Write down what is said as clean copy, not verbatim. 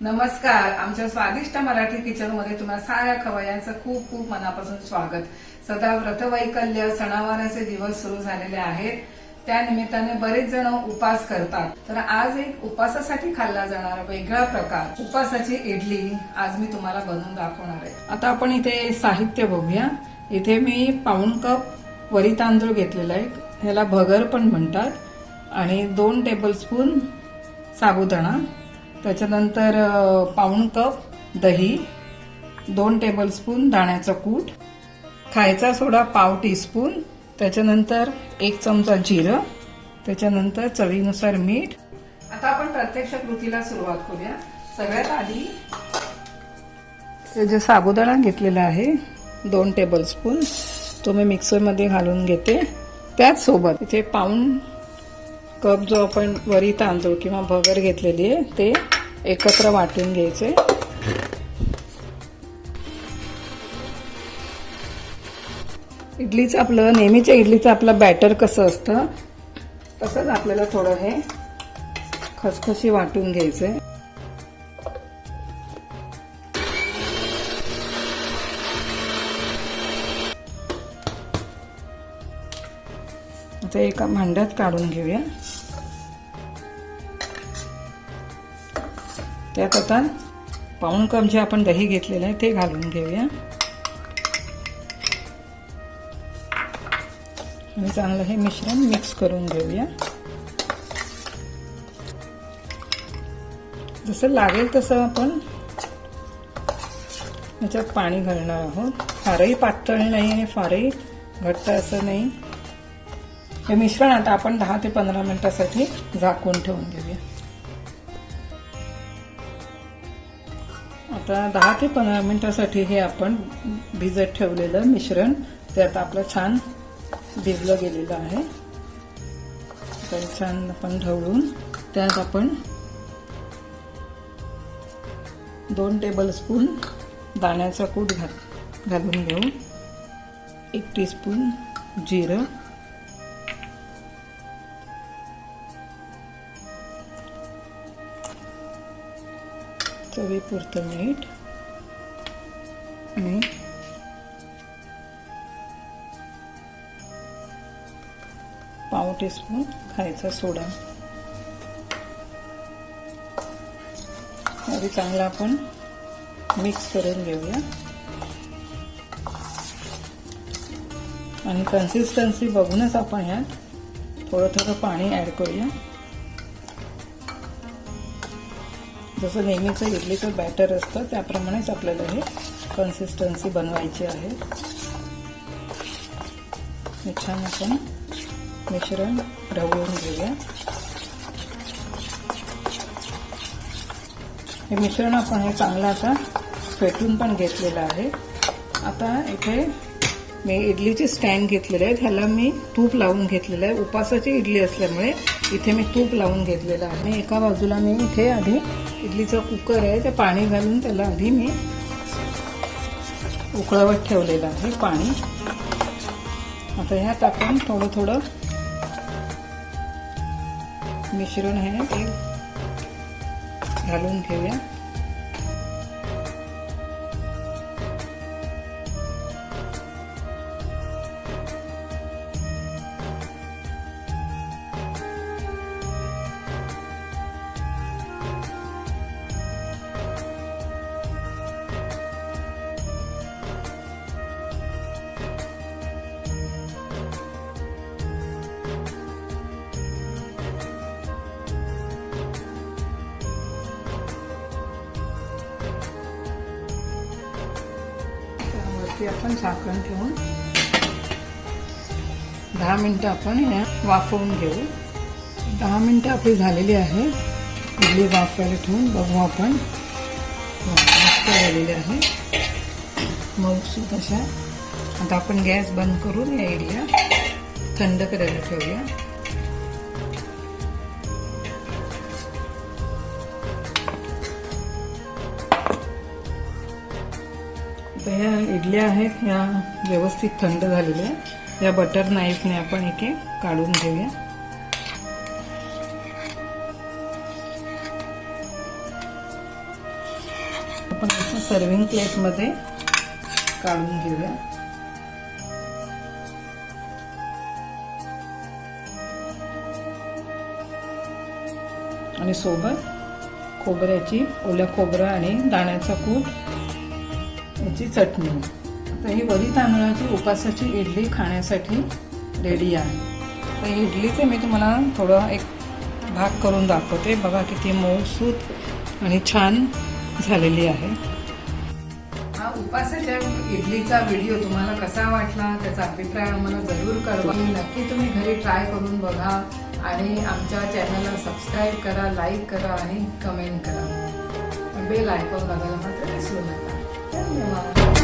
नमस्कार. आमच्या स्वादिष्ट मराठी किचन मध्ये तुम्हा साऱ्या खवय्यांचं खूप खूप मनापासून स्वागत. सदा व्रतवैकल्य सणावाराचे दिवस सुरू झालेले आहेत. त्या निमित्ताने बरेच जण उपास करतात. तर आज एक उपासासाठी खाल्ला जाणारा वेगळा प्रकार उपवासाची इडली आज मी तुम्हाला बनवून दाखवणार आहे. आता आपण इथे साहित्य बघूया. इथे मी पाऊण कप वरी तांदूळ घेतलेला आहे. ह्याला भगर पण म्हणतात. आणि 2 टेबलस्पून साबुदाणा, त्याच्यानंतर पाऊण कप दही, 2 टेबलस्पून दाण्याचं कूट, खायचा सोडा पाव टीस्पून, त्याच्यानंतर 1 चमचा जिरं, त्याच्यानंतर चवीनुसार मीठ. आता आपण प्रत्यक्ष कृतीला सुरुवात करूया. सगळ्यात आधी जे साबुदाणा घेतलेला आहे 2 टेबलस्पून तो मी मिक्सरमध्ये घालून घेते. त्याच सोबत इथे पाऊण कप जो आपण वरी तांदूळ किंवा भगर घेतलेली आहे ते एकत्र वाटून घ्यायचे. इडलीचं आपलं नेहमीच्या इडलीचं आपलं बॅटर कसं असतं तसंच आपल्याला थोडं हे खसखशी वाटून घ्यायचंय. आता एका भांड्यात काढून घेऊया. त्यात आता पाऊण कप जे आपण दही घेतलेलं आहे ते घालून घेऊया आणि चांगलं हे मिश्रण मिक्स करून घेऊया. जसं लागेल तसं आपण याच्यात पाणी घालणार आहोत. फारही पातळ नाही आणि फारही घट्ट असं नाही. हे मिश्रण आता आपण 10 ते 15 मिनिटांसाठी झाकून ठेवून घेऊया. आता 10 ते 15 मिनिटांसाठी हे आपण भिजत ठेवलेलं मिश्रण ते आता आपलं छान भिजलं गेलेलं आहे. तर छान आपण ढवळून त्यात आपण 2 टेबलस्पून दाण्याचा कूट घालून घेऊ. 1 टीस्पून जिरं, चवीपुरतं मीठ आणि पाव टीस्पून खायचा सोडा. आधी चांगला आपण मिक्स करून घेऊया आणि कन्सिस्टन्सी बघूनच आपण ह्यात थोडं थोडं पाणी ऍड करूया. जसं नेहमीचं इडलीचं बॅटर असतं त्याप्रमाणेच आपल्याला हे कन्सिस्टन्सी बनवायची आहे. हे छान आपण मिश्रण ढवळून घेऊया. हे मिश्रण आपण हे चांगलं आता फेटून पण घेतलेलं आहे. आता इथे मी इडलीचे स्टँड घेतलेले आहेत. ह्याला मी तूप लावून घेतलेलं आहे. उपासाची इडली असल्यामुळे इथे मी तूप लावून घेतलेलं आहे. आणि एका बाजूला मी इथे आधी इडलीचं कुकर आहे ते पाणी घालून त्याला आधी मी उकळवत ठेवलेलं आहे पाणी. आता ह्यात आपण थोडं थोडं मिश्रण हे घालून घेऊया. आपण झाकण ठेवून 10 मिनिटं आपण या वाफवून घेऊ. 10 मिनिटं आपली झालेली आहे इडली वाफवायला ठेवून. बघू आपण मस्त झालेली आहे मऊसूत अशा. आता आपण गॅस बंद करून या इडल्या थंड करायला ठेवूया. ह्या इडल्या आहेत ह्या व्यवस्थित थंड झालेल्या. या बटर नाईफने आपण एक काढून घेऊया. आपण असं सर्विंग प्लेटमध्ये काढून घेऊया. आणि सोबत खोबऱ्याची, ओल्या खोबरं आणि दाण्याचा कूट याची चटणी. आता ही वरी तांदळाची उपासाची इडली खाण्यासाठी रेडी आहे. तर इडलीचे मी तुम्हाला थोडं एक भाग करून दाखवते. बघा किती मऊसूत आणि छान झालेली आहे. हा उपासाच्या इडलीचा व्हिडिओ तुम्हाला कसा वाटला त्याचा अभिप्राय आम्हाला जरूर कळवा. नक्की तुम्ही घरी ट्राय करून बघा आणि आमच्या चॅनलला सबस्क्राईब करा, लाईक करा आणि कमेंट करा. बेल आयकॉन बघायला मात्र विसरू नका. धन्यवाद.